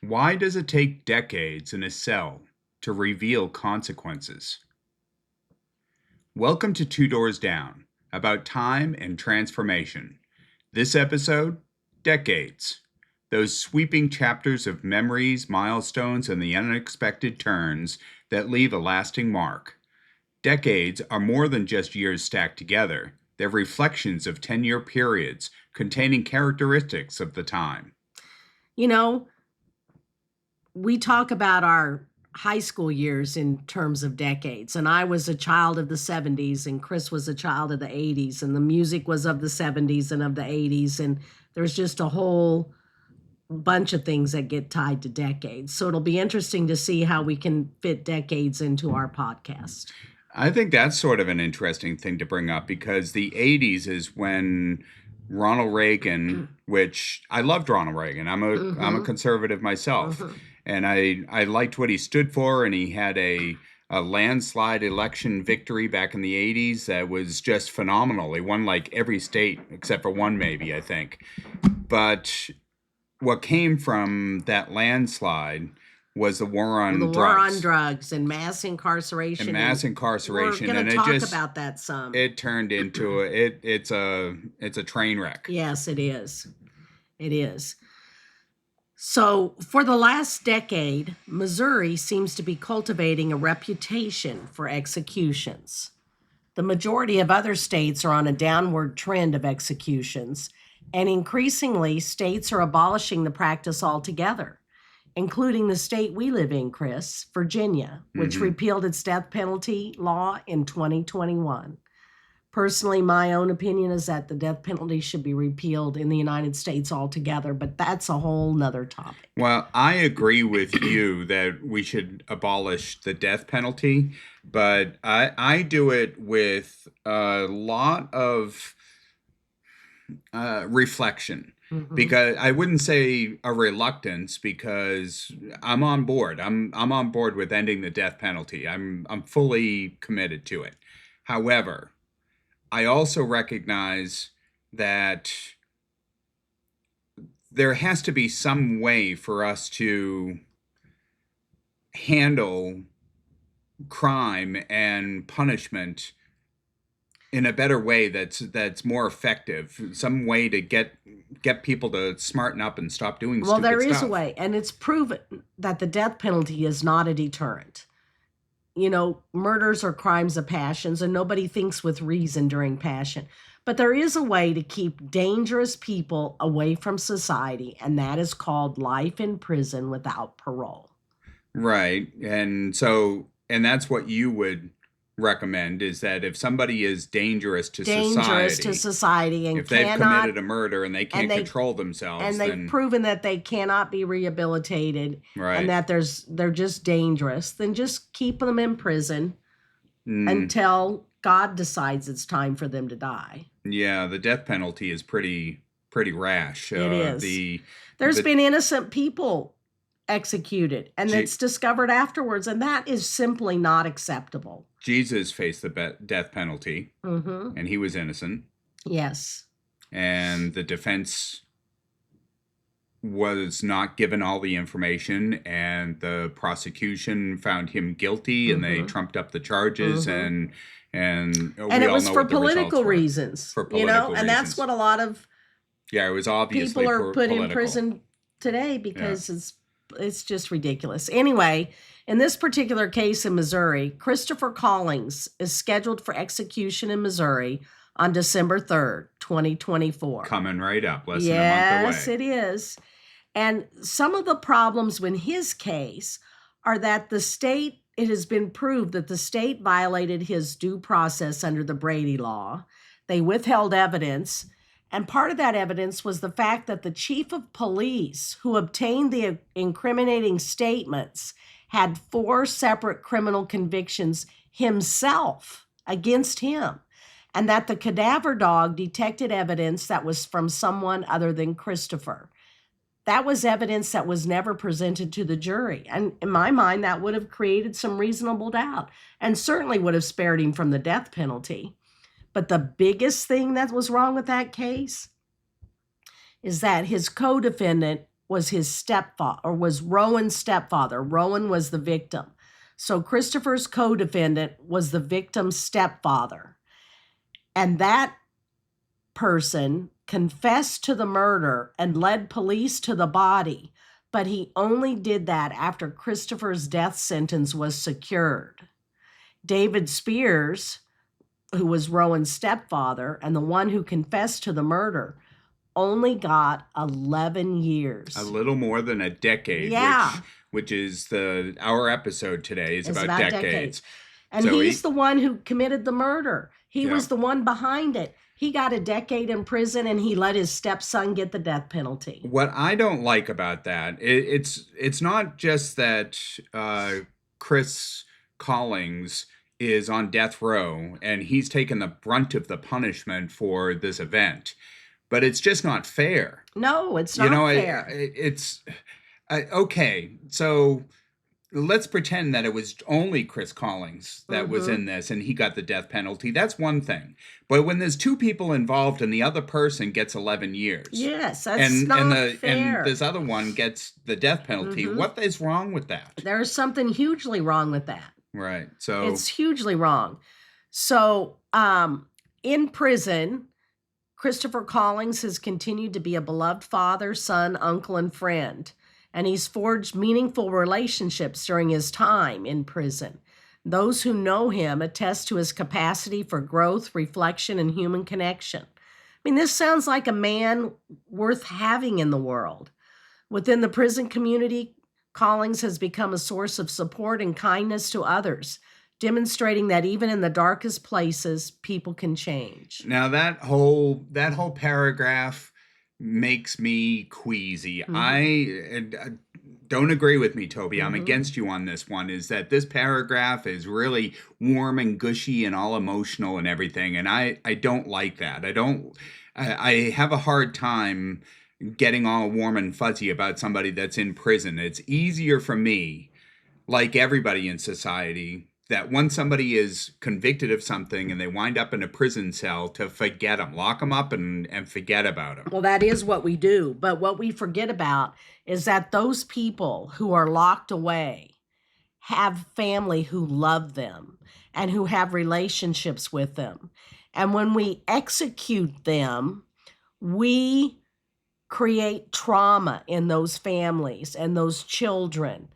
Why does it take decades in a cell to reveal consequences? Welcome to Dorrs Down, about time and transformation. This episode, Decades. Those sweeping chapters of memories, milestones, and the unexpected turns that leave a lasting mark. Decades are more than just years stacked together. They're reflections of 10-year periods containing characteristics of the time. You know, we talk about our high school years in terms of decades, and I was a child of the 70s, and Chris was a child of the 80s, and the music was of the 70s and of the 80s, and there's just a whole bunch of things that get tied to decades. So it'll be interesting to see how we can fit decades into our podcast. I think that's sort of an interesting thing to bring up because the 80s is when Ronald Reagan, which I loved Ronald Reagan. I'm a conservative myself. And I liked what he stood for, and he had a landslide election victory back in the 80s that was just phenomenal. He won like every state except for one, maybe, I think. But what came from that landslide was the war on drugs. The war on drugs and mass incarceration. And mass incarceration. We're going to talk about that some. It turned into it's a train wreck. Yes, it is. It is. So for the last decade, Missouri seems to be cultivating a reputation for executions. The majority of other states are on a downward trend of executions, and increasingly states are abolishing the practice altogether, including the state we live in, Chris, Virginia, which repealed its death penalty law in 2021. Personally, my own opinion is that the death penalty should be repealed in the United States altogether, but that's a whole nother topic. Well, I agree with you that we should abolish the death penalty, but I do it with a lot of reflection. Because I wouldn't say a reluctance, because I'm on board. I'm on board with ending the death penalty. I'm fully committed to it. However, I also recognize that there has to be some way for us to handle crime and punishment in a better way that's more effective. Some way to get people to smarten up and stop doing stupid stuff. Well, there is a way, and it's proven that the death penalty is not a deterrent. You know, murders are crimes of passions, and nobody thinks with reason during passion. But there is a way to keep dangerous people away from society, and that is called life in prison without parole. Right. And that's what you would recommend, is that if somebody is dangerous to society and if they've committed a murder and they can't control themselves, and they've proven that they cannot be rehabilitated, right, and that they're just dangerous, then just keep them in prison until God decides it's time for them to die. Yeah, the death penalty is pretty rash. It is. There's been innocent people executed, and it's discovered afterwards, and that is simply not acceptable. Jesus faced the death penalty, and he was innocent. Yes. And the defense was not given all the information, and the prosecution found him guilty, and they trumped up the charges, and it was for political reasons. And that's what a lot of it was obviously people are put in prison today because it's just ridiculous. Anyway, in this particular case in Missouri, Christopher Collings is scheduled for execution in Missouri on December 3rd, 2024. Coming right up, less than a month away. Yes, it is. And some of the problems in his case are that it has been proved that the state violated his due process under the Brady Law. They withheld evidence. And part of that evidence was the fact that the chief of police who obtained the incriminating statements had 4 separate criminal convictions himself against him, and that the cadaver dog detected evidence that was from someone other than Christopher. That was evidence that was never presented to the jury. And in my mind, that would have created some reasonable doubt and certainly would have spared him from the death penalty. But the biggest thing that was wrong with that case is that his co-defendant was his stepfather, or was Rowan's stepfather. Rowan was the victim. So Christopher's co-defendant was the victim's stepfather. And that person confessed to the murder and led police to the body, but he only did that after Christopher's death sentence was secured. David Spears, who was Rowan's stepfather and the one who confessed to the murder, only got 11 years. A little more than a decade. Yeah. Which is our episode today is about decades. And so he's the one who committed the murder. He Yeah. was the one behind it. He got a decade in prison, and he let his stepson get the death penalty. What I don't like about that, it's not just that Chris Collings is on death row and he's taken the brunt of the punishment for this event, but it's just not fair. No, it's not fair. It's okay. So let's pretend that it was only Chris Collings that was in this and he got the death penalty. That's one thing. But when there's two people involved and the other person gets 11 years. Yes, that's not fair. And this other one gets the death penalty. What is wrong with that? There's something hugely wrong with that. Right. So it's hugely wrong. So in prison, Christopher Collings has continued to be a beloved father, son, uncle, and friend. And he's forged meaningful relationships during his time in prison. Those who know him attest to his capacity for growth, reflection, and human connection. I mean, this sounds like a man worth having in the world. Within the prison community, Collings has become a source of support and kindness to others, demonstrating that even in the darkest places, people can change. Now that whole paragraph makes me queasy. I don't agree with me, Toby. I'm against you on this one. Is that this paragraph is really warm and gushy and all emotional and everything, and I don't like that. I have a hard time getting all warm and fuzzy about somebody that's in prison. It's easier for me, like everybody in society, that once somebody is convicted of something and they wind up in a prison cell, to forget them, lock them up and forget about them. Well, that is what we do. But what we forget about is that those people who are locked away have family who love them and who have relationships with them. And when we execute them, we create trauma in those families and those children.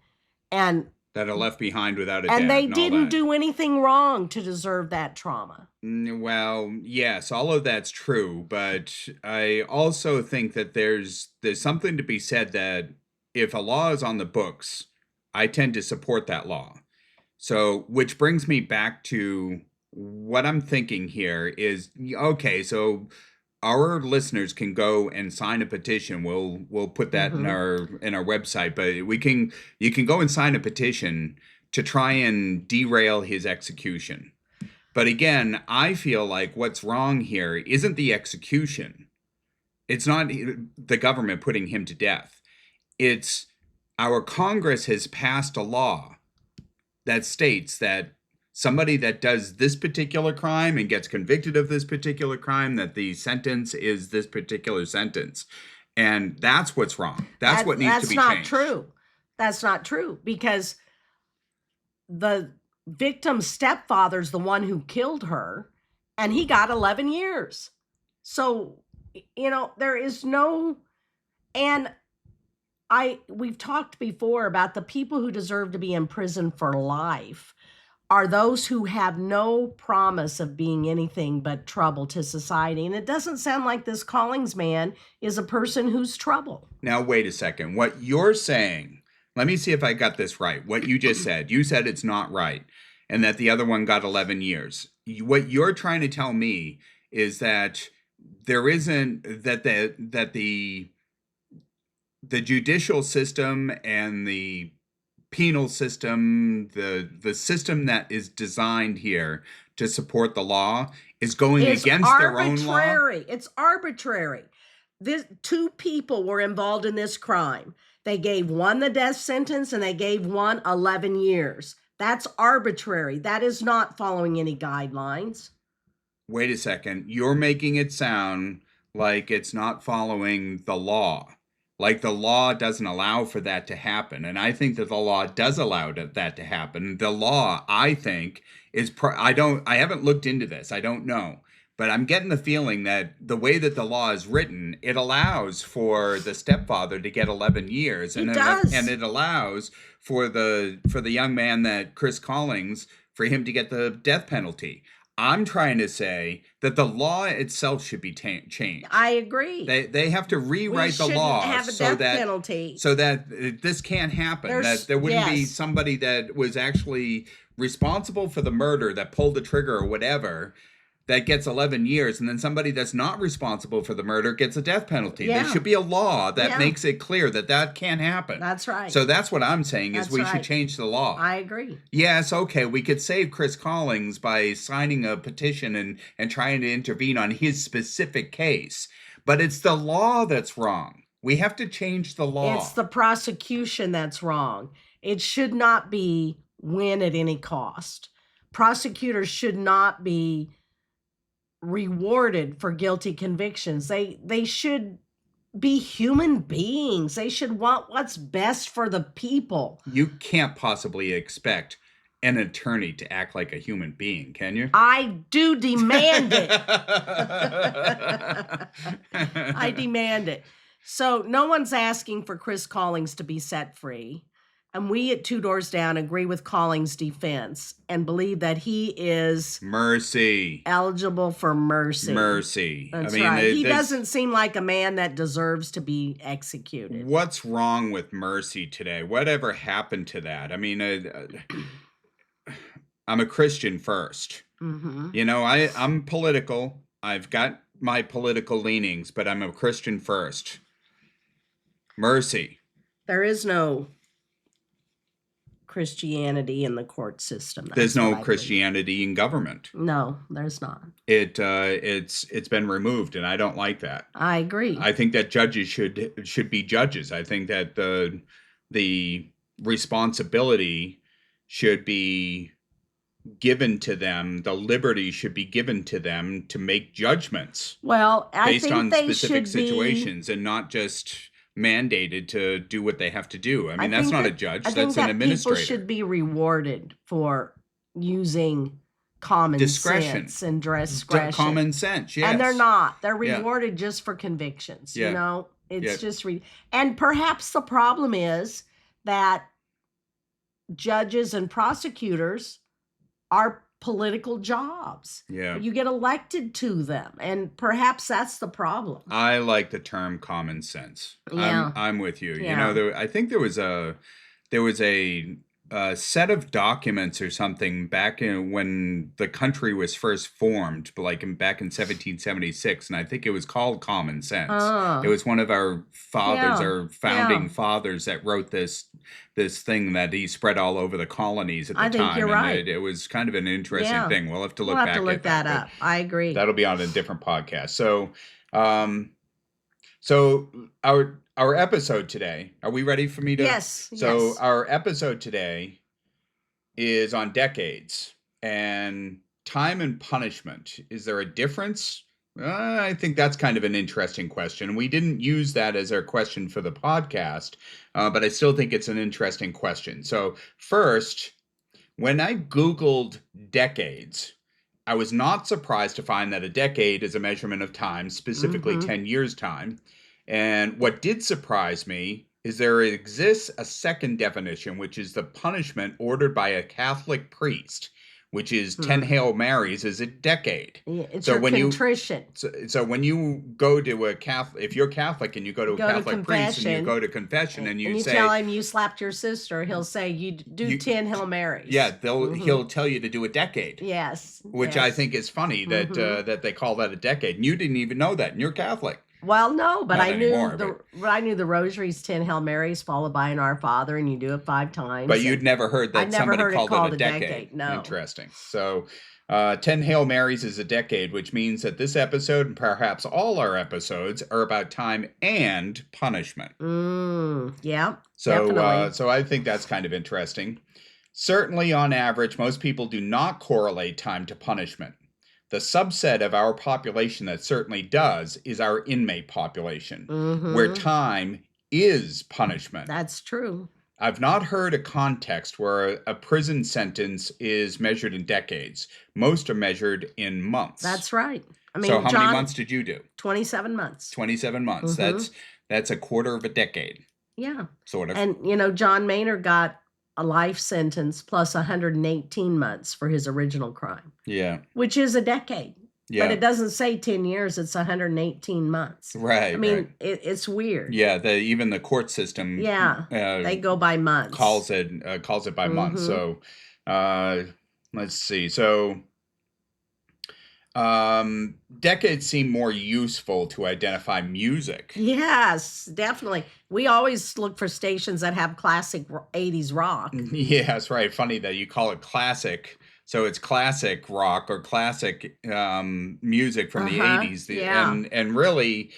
And that are left behind without a dad. And they didn't do anything wrong to deserve that trauma. Well, yes, all of that's true. But I also think that there's something to be said that if a law is on the books, I tend to support that law. So, which brings me back to what I'm thinking here is, okay, so our listeners can go and sign a petition. We'll put that in our website, but you can go and sign a petition to try and derail his execution. But again, I feel like what's wrong here isn't the execution. It's not the government putting him to death. It's our Congress has passed a law that states that somebody that does this particular crime and gets convicted of this particular crime, that the sentence is this particular sentence. And that's what's wrong. That's what needs to be changed. That's not true. That's not true, because the victim's stepfather's the one who killed her, and he got 11 years. So, there is no... And we've talked before about the people who deserve to be in prison for life are those who have no promise of being anything but trouble to society. And it doesn't sound like this Collings man is a person who's trouble. Now, wait a second. What you're saying, let me see if I got this right. What you just said, you said it's not right and that the other one got 11 years. What you're trying to tell me is that there isn't, that the judicial system and the penal system, the system that is designed here to support the law is going against their own law? It's arbitrary. Two people were involved in this crime. They gave one the death sentence and they gave one 11 years. That's arbitrary. That is not following any guidelines. Wait a second. You're making it sound like it's not following the law. Like the law doesn't allow for that to happen. And I think that the law does allow that to happen. The law, I think, I haven't looked into this. I don't know. But I'm getting the feeling that the way that the law is written, it allows for the stepfather to get 11 years. It does. And it allows for the young man that Chris Collins, for him to get the death penalty. I'm trying to say that the law itself should be changed. I agree. They have to rewrite the law have a death penalty. so that this can't happen. That there wouldn't be somebody that was actually responsible for the murder, that pulled the trigger or whatever, that gets 11 years, and then somebody that's not responsible for the murder gets a death penalty. Yeah. There should be a law that makes it clear that can't happen. That's right. So that's what I'm saying is we should change the law. I agree. Yes, okay, we could save Chris Collins by signing a petition and trying to intervene on his specific case. But it's the law that's wrong. We have to change the law. It's the prosecution that's wrong. It should not be win at any cost. Prosecutors should not be rewarded for guilty convictions. They should be human beings. They should want what's best for the people. You can't possibly expect an attorney to act like a human being, can you? I do demand it. I demand it. So no one's asking for Chris Collins to be set free. And we at Two Doors Down agree with Collins' defense and believe that he is eligible for mercy. Mercy. That's right. He doesn't seem like a man that deserves to be executed. What's wrong with mercy today? Whatever happened to that? I mean, I'm a Christian first. Mm-hmm. You know, I'm political. I've got my political leanings, but I'm a Christian first. Mercy. There is no Christianity in the court system. There's no Christianity in government. No, there's not. It's been removed, and I don't like that. I agree. I think that judges should be judges. I think that the responsibility should be given to them. The liberty should be given to them to make judgments. Well, based on specific situations and not just mandated to do what they have to do. I mean, that's not a judge. That's an administrator. People should be rewarded for using common sense and discretion. Common sense, yes. And they're not. They're rewarded just for convictions. You know, it's just and perhaps the problem is that judges and prosecutors are political jobs. Yeah. You get elected to them, and perhaps that's the problem. I like the term common sense. Yeah. I'm with you. Yeah. You know, I think there was a set of documents or something back when the country was first formed, back in 1776, and I think it was called Common Sense. It was one of our fathers, our founding fathers, that wrote this thing that he spread all over the colonies at the time. I think you're right. It was kind of an interesting thing. We'll have to look back at that. We'll have to look that up. I agree. That'll be on a different podcast. So our episode today, are we ready for me to? Yes. So our episode today is on decades and time and punishment. Is there a difference? I think that's kind of an interesting question. We didn't use that as our question for the podcast, but I still think it's an interesting question. So first, when I Googled decades, I was not surprised to find that a decade is a measurement of time, specifically 10 years time. And what did surprise me is there exists a second definition, which is the punishment ordered by a Catholic priest, which is 10 Hail Marys is a decade. It's so your contrition. So when you go to a Catholic, if you're Catholic and you go to a Catholic priest and you go to confession and you say, tell him you slapped your sister, he'll say you do 10 Hail Marys. Yeah, he'll tell you to do a decade. Yes. Which I think is funny that they call that a decade. And you didn't even know that, and you're Catholic. Well, no, but I knew the rosary's 10 Hail Marys followed by an Our Father, and you do it 5 times. But you'd never heard that somebody called it a decade. No. Interesting. So 10 Hail Marys is a decade, which means that this episode, and perhaps all our episodes, are about time and punishment. Yeah, definitely. So I think that's kind of interesting. Certainly, on average, most people do not correlate time to punishment. The subset of our population that certainly does is our inmate population, where time is punishment. That's true. I've not heard a context where a prison sentence is measured in decades. Most are measured in months. That's right. I mean, So how many John, months did you do? 27 months. 27 months. That's a quarter of a decade, Yeah. sort of. And, you know, John Maynard got a life sentence plus 118 months for his original crime, Yeah. which is a decade. Yeah. But it doesn't say 10 years, it's 118 months. Right. I mean, right. it's weird. Yeah, even the court system They go by months. calls it by months. So let's see. So decades seem more useful to identify music. Yes, definitely. We always look for stations that have classic 80s rock. Yes, right. Funny that you call it classic. So it's classic rock or classic music from the 80s. And really,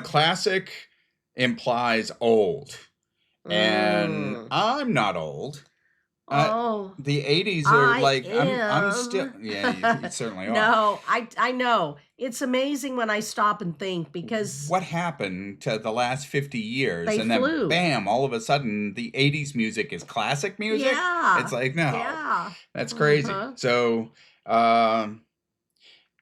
classic implies old. And I'm not old. The 80s are I'm still, yeah, you certainly are. No, I know. It's amazing when I stop and think, because what happened to the last 50 years? They and flew. Then bam, all of a sudden the 80s music is classic music? Yeah. It's like, no, Yeah. that's crazy. So,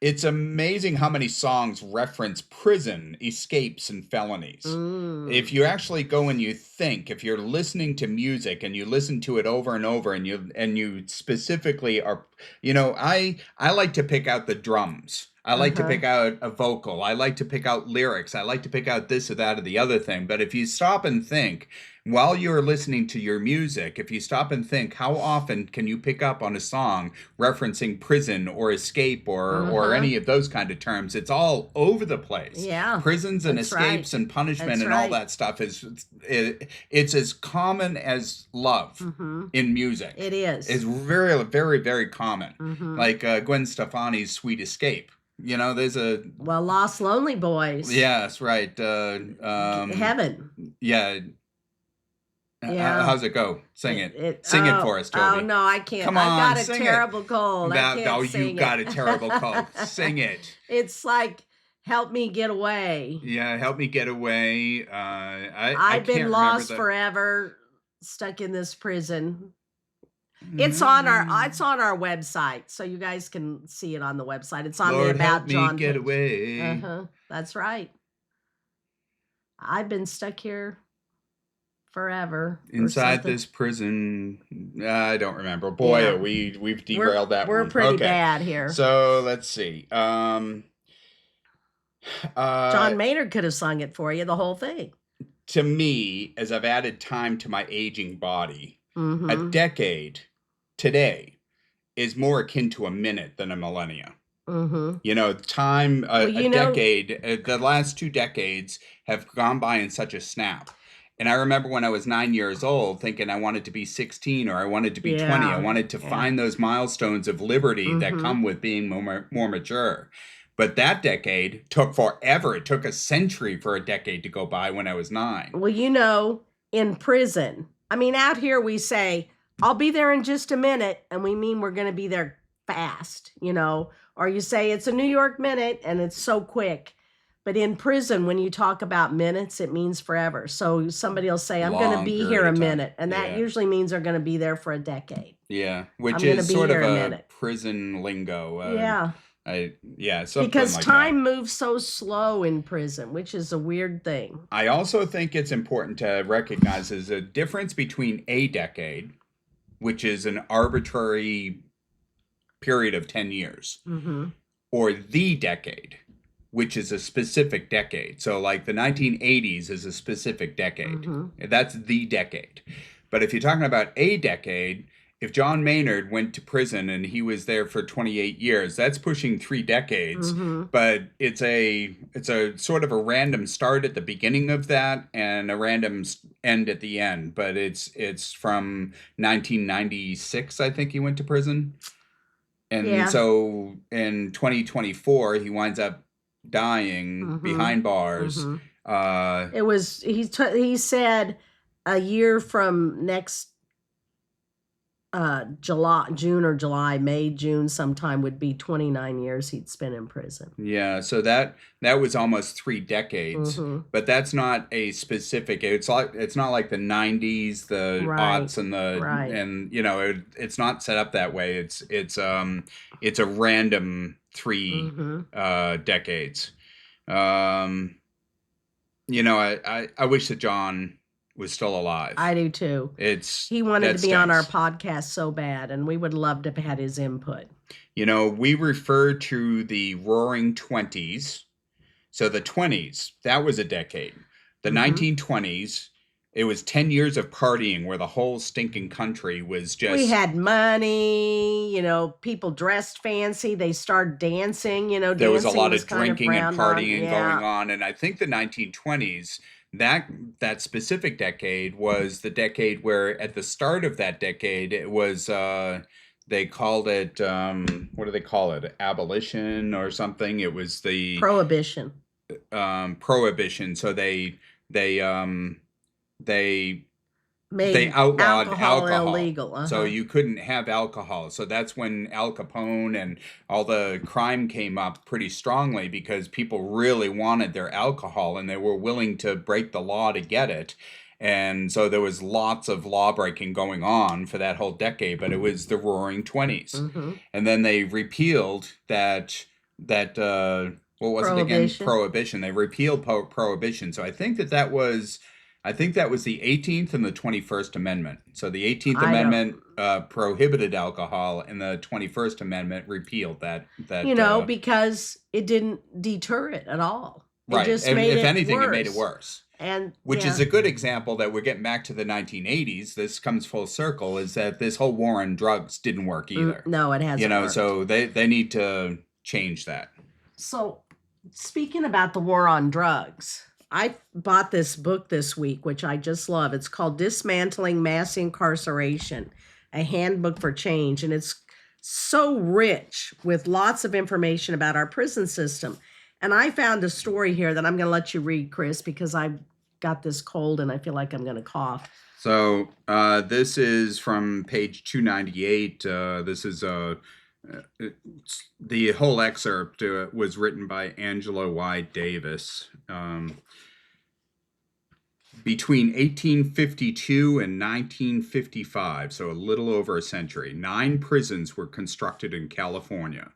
it's amazing how many songs reference prison, escapes, and felonies. If you actually go and you think, if you're listening to music and you listen to it over and over, and you specifically are, I like to pick out the drums. I like to pick out a vocal. I like to pick out lyrics. I like to pick out this or that or the other thing. But if you stop and think, while you're listening to your music, if you stop and think, how often can you pick up on a song referencing prison or escape or any of those kind of terms? It's all over the place. Yeah. Prisons and escapes and punishment and all that stuff it's as common as love in music. It is. It's very, very, very common. Like Gwen Stefani's Sweet Escape. There's Lost Lonely Boys. Yes, right. Heaven. Yeah. Yeah. How's it go? Sing it. Sing it for us, Toby. Oh, no, I can't. Come on, I've got a sing terrible it. cold. I can't sing you got a terrible cold. Sing it. It's like, help me get away. Yeah, help me get away. I've been lost forever, stuck in this prison. It's on our website, so you guys can see it on the website. It's on Lord, the About John help me get away. That's right. I've been stuck here forever. Inside this prison. I don't remember. Boy, we've derailed that one. We're pretty bad here. So let's see. John Maynard could have sung it for you, the whole thing. To me, as I've added time to my aging body, a decade today is more akin to a minute than a millennia. Time, decade, the last 2 decades have gone by in such a snap. And I remember when I was 9 years old thinking I wanted to be 16 or I wanted to be 20. I wanted to find those milestones of liberty that come with being more mature. But that decade took forever. It took a century for a decade to go by when I was 9. Well, in prison, out here we say, I'll be there in just a minute, and we mean we're going to be there fast, or you say it's a New York minute and it's so quick. But in prison, when you talk about minutes, it means forever. So somebody will say, I'm going to be here a minute. And that usually means they're going to be there for a decade. Yeah, which is sort of a prison lingo. Something because like time moves so slow in prison, which is a weird thing. I also think it's important to recognize there's a difference between a decade, which is an arbitrary period of 10 years, or the decade, which is a specific decade. So like the 1980s is a specific decade. That's the decade. But if you're talking about a decade, if John Maynard went to prison and he was there for 28 years, that's pushing 3 decades. But it's a sort of a random start at the beginning of that and a random end at the end. But it's from 1996, I think he went to prison. And so in 2024, he winds up dying behind bars. It was he said a year from next June or July, May, June sometime would be 29 years he'd spent in prison. Yeah, so that was almost 3 decades, Hmm. but that's not a specific. It's not like the '90s, the Right, aughts, and right. it's not set up that way. It's a random three Hmm. decades. Um, I wish that John was still alive. I do too. He wanted That to be on our stinks. podcast so bad, and we would love to have had his input. We refer to the Roaring Twenties. So the 20s, that was a decade. The Hmm. 1920s, it was 10 years of partying where the whole stinking country was We just. had money, people dressed fancy. They started dancing, There was a dancing lot was of kind of drinking and frowned on. partying going Yeah. on. And I think the 1920s, that specific decade was the decade where at the start of that decade, it was. They called it, what do they call it? Abolition or something. It was the Prohibition. prohibition. So they Made outlawed alcohol alcohol. illegal. So you couldn't have alcohol. So that's when Al Capone and all the crime came up pretty strongly because people really wanted their alcohol and they were willing to break the law to get it. And so there was lots of law breaking going on for that whole decade, but it was the Roaring 20s. Hmm. And then they repealed that what was it again? Prohibition. Prohibition. They repealed prohibition. So I think that was the 18th and the 21st Amendment. So the 18th I don't. Amendment prohibited alcohol, and the 21st Amendment repealed that. Because it didn't deter it at all. It Right. just And made if it anything, worse. it made it worse. And Which yeah. is a good example that we're getting back to the 1980s. This comes full circle. Is that this whole war on drugs didn't work either? No, it hasn't. Worked. So they need to change that. So, speaking about the war on drugs, I bought this book this week, which I just love. It's called Dismantling Mass Incarceration, a Handbook for Change. And it's so rich with lots of information about our prison system. And I found a story here that I'm going to let you read, Chris, because I've got this cold and I feel like I'm going to cough. So this is from page 298. This is the whole excerpt was written by Angela Y. Davis. Between 1852 and 1955, so a little over a century, 9 prisons were constructed in California.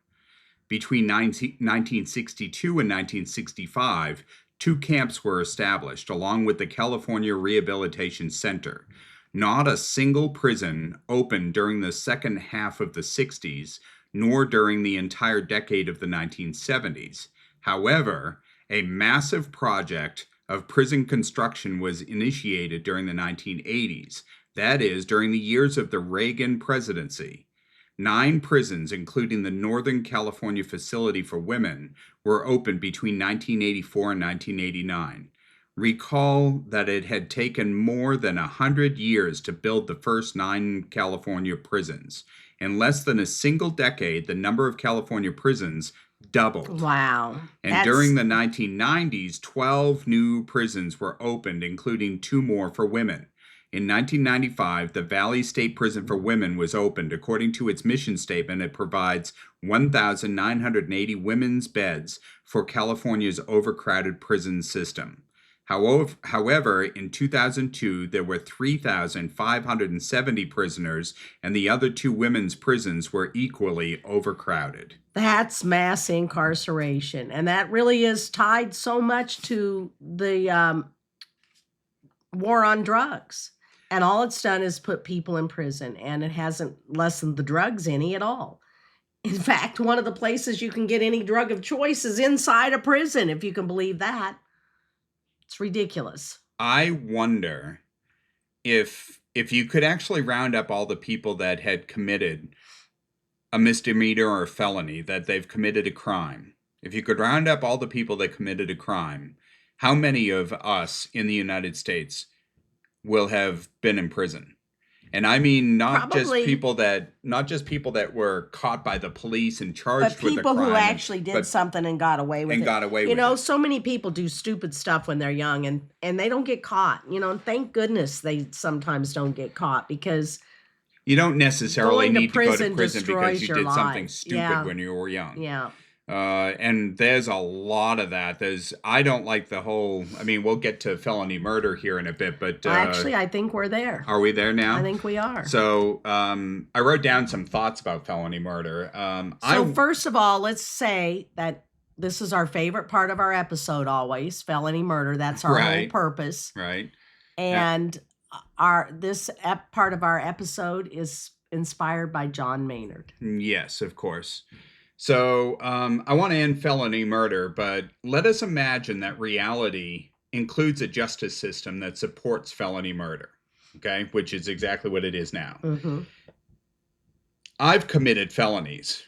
Between 1962 and 1965, 2 camps were established, along with the California Rehabilitation Center. Not a single prison opened during the second half of the 60s, nor during the entire decade of the 1970s. However, a massive project of prison construction was initiated during the 1980s, that is, during the years of the Reagan presidency. 9 prisons, including the Northern California Facility for Women, were opened between 1984 and 1989. Recall that it had taken more than 100 years to build the first 9 California prisons. In less than a single decade, the number of California prisons doubled. Wow. And during the 1990s, 12 new prisons were opened, including 2 more for women. In 1995, the Valley State Prison for Women was opened. According to its mission statement, it provides 1,980 women's beds for California's overcrowded prison system. However, in 2002, there were 3,570 prisoners, and the other 2 women's prisons were equally overcrowded. That's mass incarceration. And that really is tied so much to the war on drugs. And all it's done is put people in prison, and it hasn't lessened the drugs any at all. In fact, one of the places you can get any drug of choice is inside a prison, if you can believe that. It's ridiculous. I wonder if you could actually round up all the people that had committed a misdemeanor or a felony, that they've committed a crime. If you could round up all the people that committed a crime, how many of us in the United States will have been in prison? And I mean not just people that were caught by the police and charged with a crime, but people who actually did something and got away with it. So many people do stupid stuff when they're young and they don't get caught. And thank goodness they sometimes don't get caught, because You don't necessarily Going to need to go to prison prison because destroys you your did something life. stupid Yeah. when you were young. Yeah. And there's a lot of that. I don't like the whole, I mean, we'll get to felony murder here in a bit, but Actually, I think we're there. are we there now? I think we are. So I wrote down some thoughts about felony murder. First of all, let's say that this is our favorite part of our episode always, felony murder. That's our whole purpose. Right. And this part of our episode is inspired by John Maynard. Yes, of course. So I want to end felony murder, but let us imagine that reality includes a justice system that supports felony murder, okay, which is exactly what it is now. Mm-hmm. I've committed felonies.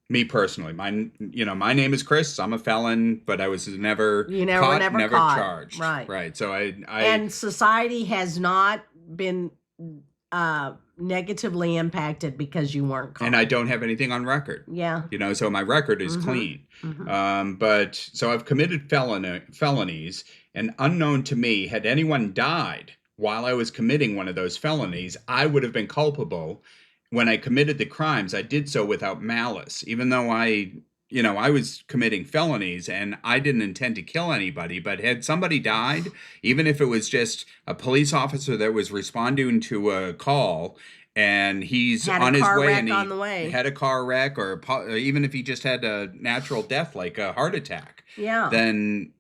Me personally, my name is Chris. I'm a felon, but I was never caught, never charged. Right. So and society has not been negatively impacted because you weren't caught. And I don't have anything on record. Yeah. So my record is clean. Mm-hmm. But so I've committed felonies, and unknown to me, had anyone died while I was committing one of those felonies, I would have been culpable. When I committed the crimes, I did so without malice, even though I was committing felonies and I didn't intend to kill anybody. But had somebody died, even if it was just a police officer that was responding to a call and he's on his way and he had a car wreck, or even if he just had a natural death like a heart attack, then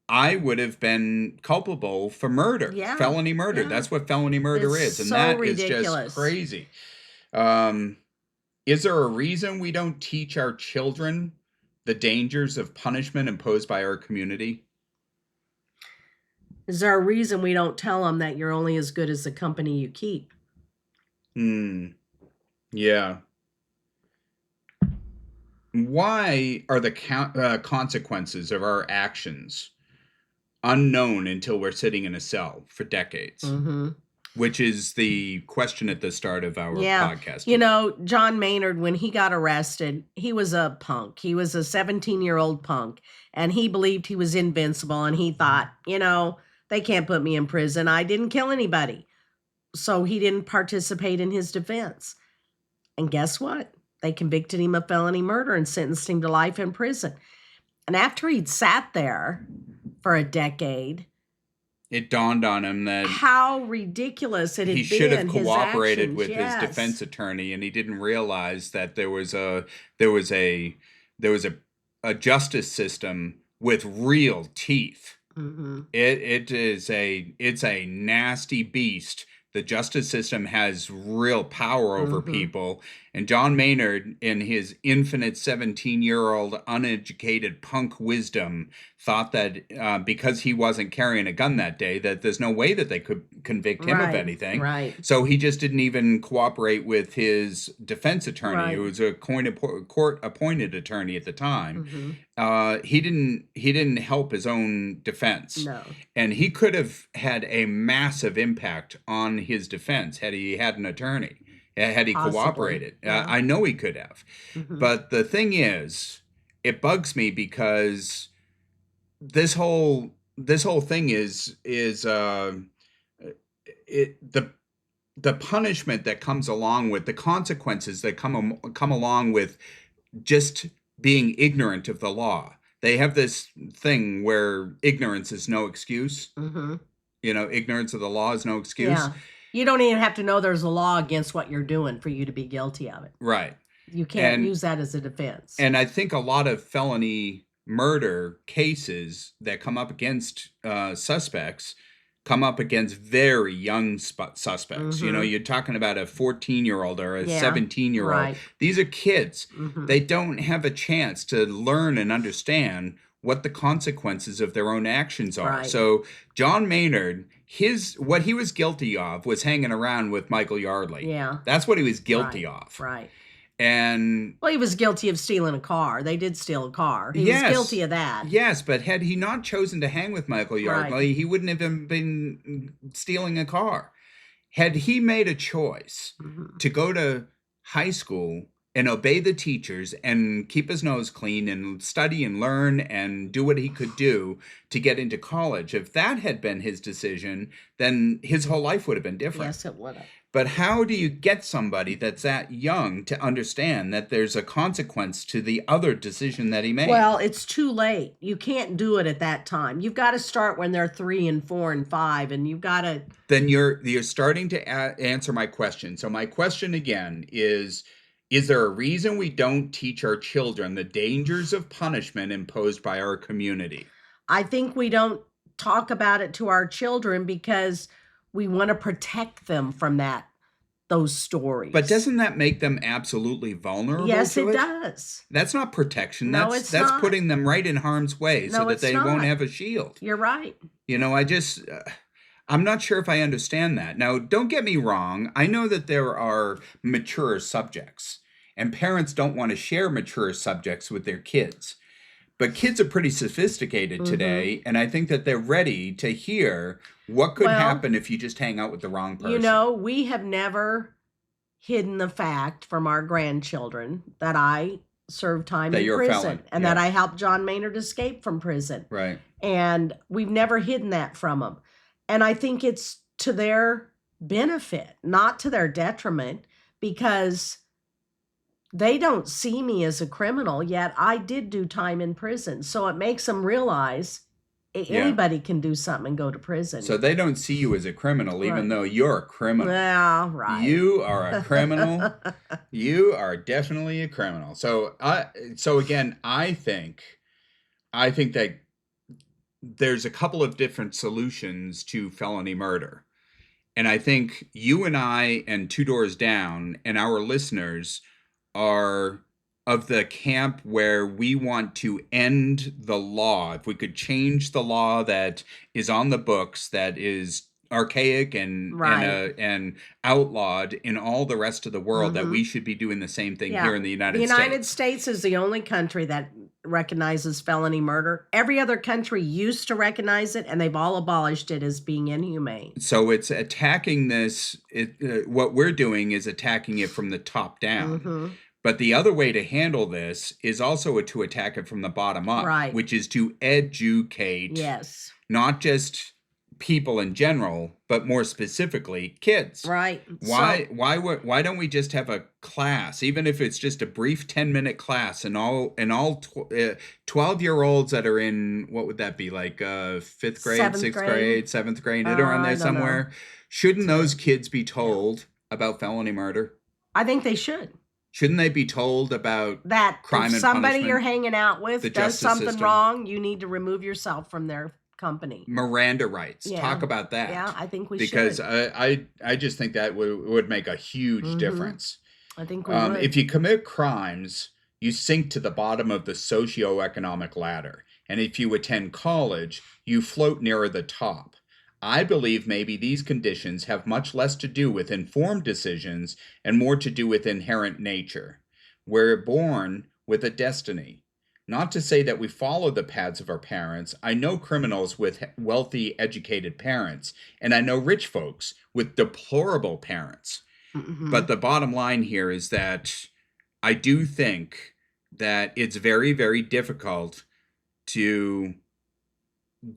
I would have been culpable for murder, felony murder. Yeah. That's what felony murder is. And that ridiculous. Is just crazy. Is there a reason we don't teach our children the dangers of punishment imposed by our community? Is there a reason we don't tell them that you're only as good as the company you keep? Yeah. Why are the consequences of our actions unknown until we're sitting in a cell for decades? Mm-hmm. Which is the question at the start of our podcast. John Maynard, when he got arrested, he was a punk. He was a 17-year-old punk, and he believed he was invincible, and he thought, they can't put me in prison. I didn't kill anybody. So he didn't participate in his defense. And guess what? They convicted him of felony murder and sentenced him to life in prison. And after he'd sat there for a decade, it dawned on him that how ridiculous it had been. He should have cooperated with his defense attorney, and he didn't realize that there was a justice system with real teeth. Mm-hmm. It's a nasty beast. The justice system has real power over people. And John Maynard, in his infinite 17-year-old uneducated punk wisdom, thought that because he wasn't carrying a gun that day, that there's no way that they could convict him of anything. Right. So he just didn't even cooperate with his defense attorney. Right. It was a court-appointed attorney at the time. Mm-hmm. He didn't help his own defense. No. And he could have had a massive impact on his defense had he had an attorney. Had he cooperated. Yeah. I know he could have. Mm-hmm. But the thing is, it bugs me because this whole thing is the punishment that comes along with the consequences that come along with just being ignorant of the law. They have this thing where ignorance is no excuse. Mm-hmm. Ignorance of the law is no excuse. Yeah. You don't even have to know there's a law against what you're doing for you to be guilty of it. Right. You can't use that as a defense. And I think a lot of felony murder cases that come up against suspects come up against very young suspects. Mm-hmm. You're talking about a 14-year-old or a 17-year-old. Right. These are kids. Mm-hmm. They don't have a chance to learn and understand what the consequences of their own actions are. Right. So John Maynard, what he was guilty of was hanging around with Michael Yardley. Yeah. That's what he was guilty of. Right. And he was guilty of stealing a car. They did steal a car. He was guilty of that. Yes, but had he not chosen to hang with Michael Yardley, he wouldn't have been stealing a car. Had he made a choice to go to high school and obey the teachers and keep his nose clean and study and learn and do what he could do to get into college, if that had been his decision, then his whole life would have been different. Yes, it would have. But how do you get somebody that's that young to understand that there's a consequence to the other decision that he made? Well, it's too late. You can't do it at that time. You've got to start when they're 3 and 4 and 5, and you've got to. Then you're starting to answer my question. So my question again is there a reason we don't teach our children the dangers of punishment imposed by our community? I think we don't talk about it to our children because we want to protect them from those stories. But doesn't that make them absolutely vulnerable Yes, to it it? does. That's not protection. No, That's it's not. putting them right in harm's way so No, that it's they won't not. have a shield. You're right. You know, I'm not sure if I understand that. Now, don't get me wrong. I know that there are mature subjects, and parents don't want to share mature subjects with their kids. But kids are pretty sophisticated today, and I think that they're ready to hear what could Well, happen if you just hang out with the wrong person. You know, we have never hidden the fact from our grandchildren that I served time That in you're a prison felon, and yeah. that I helped John Maynard escape from prison. Right. And we've never hidden that from them. And I think it's to their benefit, not to their detriment, because they don't see me as a criminal, yet I did do time in prison. So it makes them realize anybody can do something and go to prison. So they don't see you as a criminal, even Right. though you're a criminal. Yeah, right. You are a criminal. You are definitely a criminal. So again, I think that there's a couple of different solutions to felony murder. And I think you and I and Two Doors Down and our listeners are of the camp where we want to end the law. If we could change the law that is on the books, that is archaic and Right. and outlawed in all the rest of the world, that we should be doing the same thing here in the United States. The United States is the only country that recognizes felony murder. Every other country used to recognize it, and they've all abolished it as being inhumane. So it's attacking this. What we're doing is attacking it from the top down. But the other way to handle this is also to attack it from the bottom up, Right. which is to educate Yes. not just people in general, but more specifically kids. Right. Why don't we just have a class, even if it's just a brief 10-minute class, and all 12-year-olds that are in, what would that be, like 5th grade, 6th grade, 7th grade, around there I don't somewhere? know. Shouldn't those kids be told about felony murder? I think they should. Shouldn't they be told about That crime if and somebody punishment, you're hanging out with the does justice something system? wrong, you need to remove yourself from their company. Miranda rights? Yeah. Talk about that. Yeah, I think we Because should. I just think that would make a huge difference. I think we would. If you commit crimes, you sink to the bottom of the socioeconomic ladder. And if you attend college, you float nearer the top. I believe maybe these conditions have much less to do with informed decisions and more to do with inherent nature. We're born with a destiny. Not to say that we follow the paths of our parents. I know criminals with wealthy, educated parents, and I know rich folks with deplorable parents. But the bottom line here is that I do think that it's very, very difficult to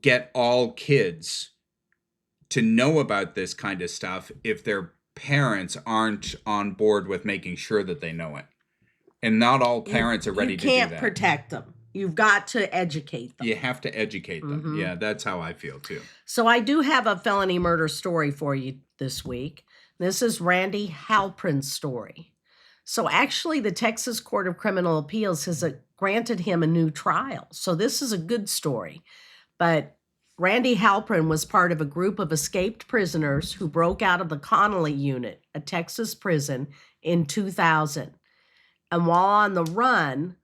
get all kids to know about this kind of stuff if their parents aren't on board with making sure that they know it. And not all parents are ready to do that. You can't protect them. You've got to educate them. You have to educate them. Yeah, that's how I feel too. So I do have a felony murder story for you this week. This is Randy Halprin's story. So actually, the Texas Court of Criminal Appeals has granted him a new trial. So this is a good story. But Randy Halprin was part of a group of escaped prisoners who broke out of the Connolly unit, a Texas prison, in 2000. And while on the run,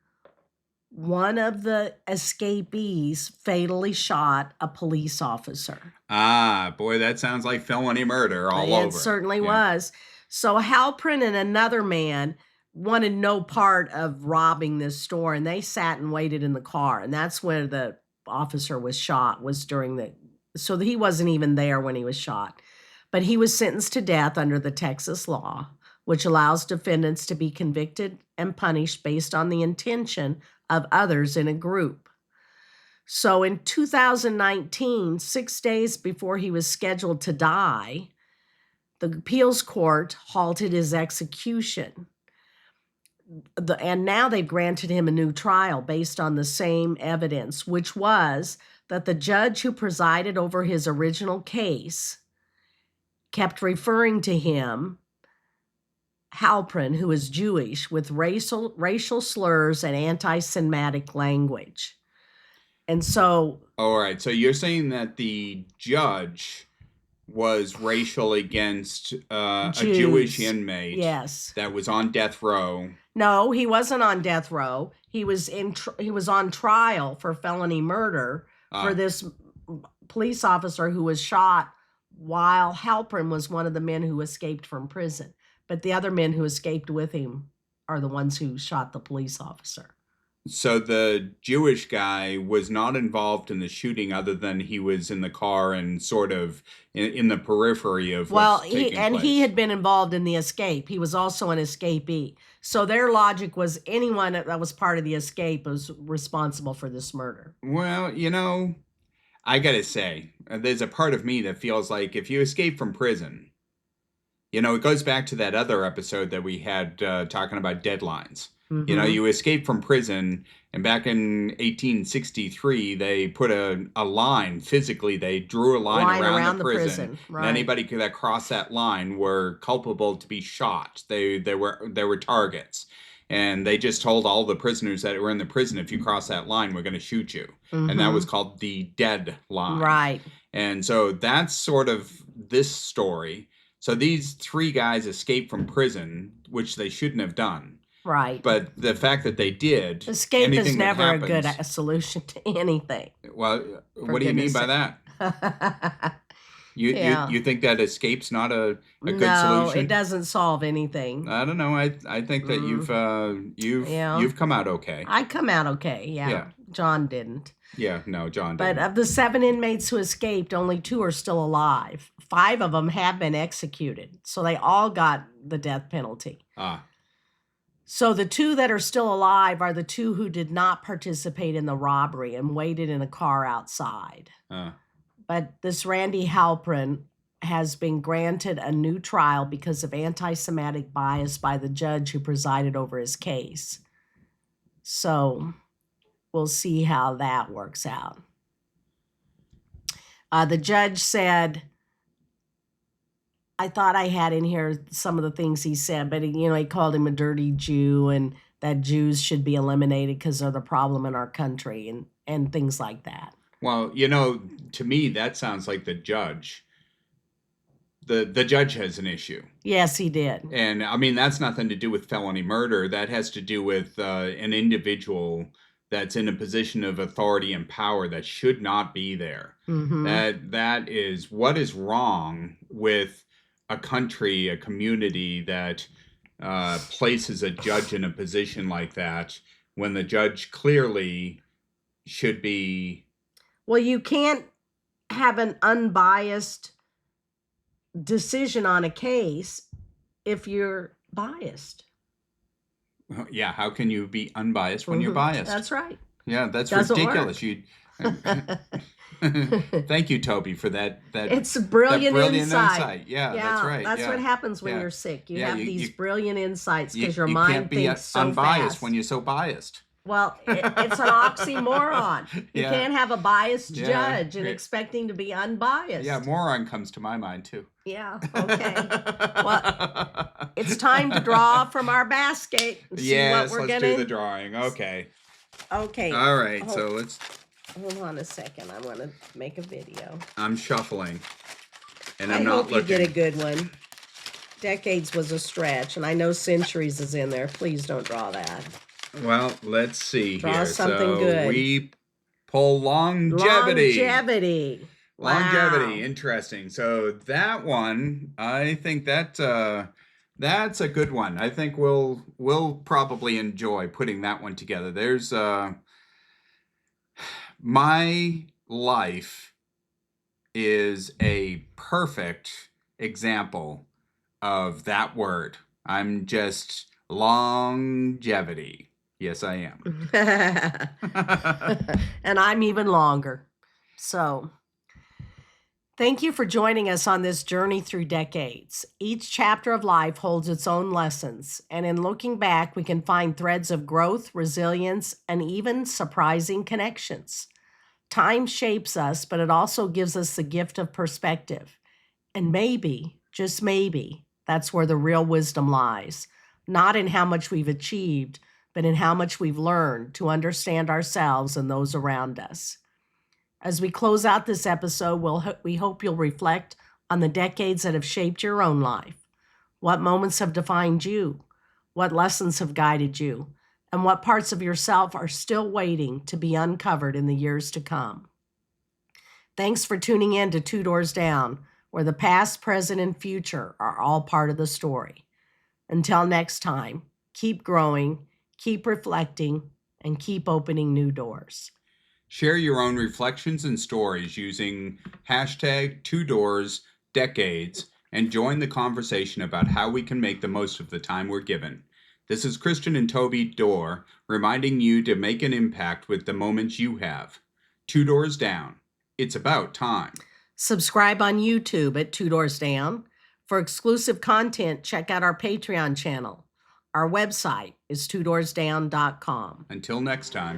one of the escapees fatally shot a police officer. Ah, boy, that sounds like felony murder all over. It certainly was. So Halprin and another man wanted no part of robbing this store, and they sat and waited in the car. And that's where the officer was shot, so he wasn't even there when he was shot. But he was sentenced to death under the Texas law, which allows defendants to be convicted and punished based on the intention of others in a group. So in 2019, 6 days before he was scheduled to die, the appeals court halted his execution. And now they've granted him a new trial based on the same evidence, which was that the judge who presided over his original case kept referring to him, Halpern, who is Jewish, with racial slurs and anti-Semitic language. And so... All right, so you're saying that the judge was racial against a Jewish inmate, yes, that was on death row. No, he wasn't on death row. He was on trial for felony murder for this police officer who was shot while Halpern was one of the men who escaped from prison. But the other men who escaped with him are the ones who shot the police officer. So the Jewish guy was not involved in the shooting, other than he was in the car and sort of in the periphery of what's taking place. He had been involved in the escape. He was also an escapee. So their logic was anyone that was part of the escape was responsible for this murder. Well, I gotta say, there's a part of me that feels like if you escape from prison, it goes back to that other episode that we had talking about deadlines. Mm-hmm. You escape from prison, and back in 1863, they put a line, physically, they drew a line around the prison. Right. And anybody that crossed that line were culpable to be shot. They were targets. And they just told all the prisoners that were in the prison, if you cross that line, we're going to shoot you. Mm-hmm. And that was called the dead line. Right. And so that's sort of this story. So these three guys escaped from prison, which they shouldn't have done. Right. But the fact that they did... Escape is never a good solution to anything. Well, what do you mean by that? You think that escape's not a good solution? No, it doesn't solve anything. I don't know. I think that you've come out okay. I come out okay, yeah. John didn't. Yeah, no, John didn't. But of the 7 inmates who escaped, only 2 are still alive. 5 of them have been executed. So they all got the death penalty. So the 2 that are still alive are the 2 who did not participate in the robbery and waited in a car outside. But this Randy Halpern has been granted a new trial because of anti-Semitic bias by the judge who presided over his case. So we'll see how that works out. The judge said, I thought I had in here some of the things he said, but he called him a dirty Jew and that Jews should be eliminated because they're the problem in our country and things like that. Well, to me, that sounds like the judge. The judge has an issue. Yes, he did. And I mean, that's nothing to do with felony murder. That has to do with an individual that's in a position of authority and power that should not be there. Mm-hmm. That is what is wrong with a country, a community that places a judge in a position like that when the judge clearly should be... Well, you can't have an unbiased decision on a case if you're biased. Yeah, how can you be unbiased when you're biased? That's right. Yeah, that's ridiculous. Thank you, Toby, for that. It's brilliant insight. Yeah, that's right. That's what happens when you're sick. You have these brilliant insights because your mind thinks so fast. You can't be unbiased when you're so biased. Well, it's an oxymoron. You can't have a biased judge and expecting to be unbiased. Yeah, moron comes to my mind, too. Yeah, okay. Well, it's time to draw from our basket and see what we're let's do the drawing. Okay. Okay. All right, so let's... Hold on a second. I want to make a video. I'm shuffling, and I'm not looking. I hope you get a good one. Decades was a stretch, and I know centuries is in there. Please don't draw that. Well, let's see Draw here. Something good. We pull longevity. Longevity. Longevity. Wow. Interesting. So that one, I think that's a good one. I think we'll probably enjoy putting that one together. There's my life is a perfect example of that word. I'm just longevity. Yes, I am. And I'm even longer. So Thank you for joining us on this journey through decades. Each chapter of life holds its own lessons, and in looking back, we can find threads of growth, resilience, and even surprising connections. Time shapes us, but it also gives us the gift of perspective. And maybe, just maybe, that's where the real wisdom lies, not in how much we've achieved, but in how much we've learned to understand ourselves and those around us. As we close out this episode, we hope you'll reflect on the decades that have shaped your own life. What moments have defined you? What lessons have guided you? And what parts of yourself are still waiting to be uncovered in the years to come? Thanks for tuning in to Two Doors Down, where the past, present, and future are all part of the story. Until next time, keep growing, keep reflecting, and keep opening new doors. Share your own reflections and stories using hashtag 2DoorsDecades and join the conversation about how we can make the most of the time we're given. This is Christian and Toby Dorr reminding you to make an impact with the moments you have. 2 Doors Down. It's about time. Subscribe on YouTube at Two Doors Down. For exclusive content, check out our Patreon channel. Our website is twodoorsdown.com. Until next time.